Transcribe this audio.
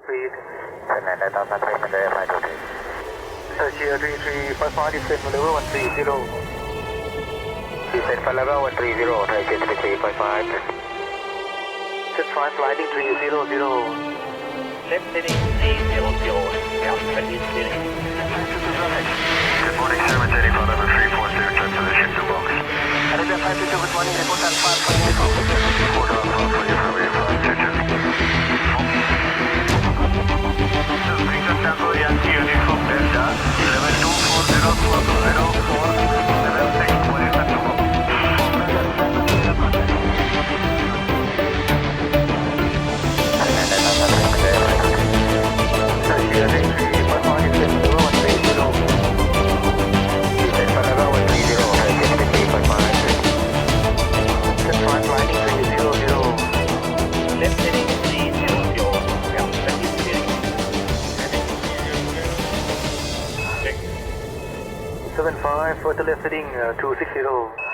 Read. And then that's not taken there, my duty. Here 3355 descent for level 130. Descent for level 130, take it 3355. Set 5 sliding 300. Left heading 300, ready steering. Good morning, sir. We're taking for level 342, turn position to box. And if you're 522, good morning, report Alpha for uniform. Report Alpha for you from your 522. Victor Tango Yankee uniform Delta, 11240476, position to box. Here 3355 descent for level 130. Descent for level 130, take it 3355. Set 5 sliding 300. Left heading 300, ready steering. 75 for the left heading 260.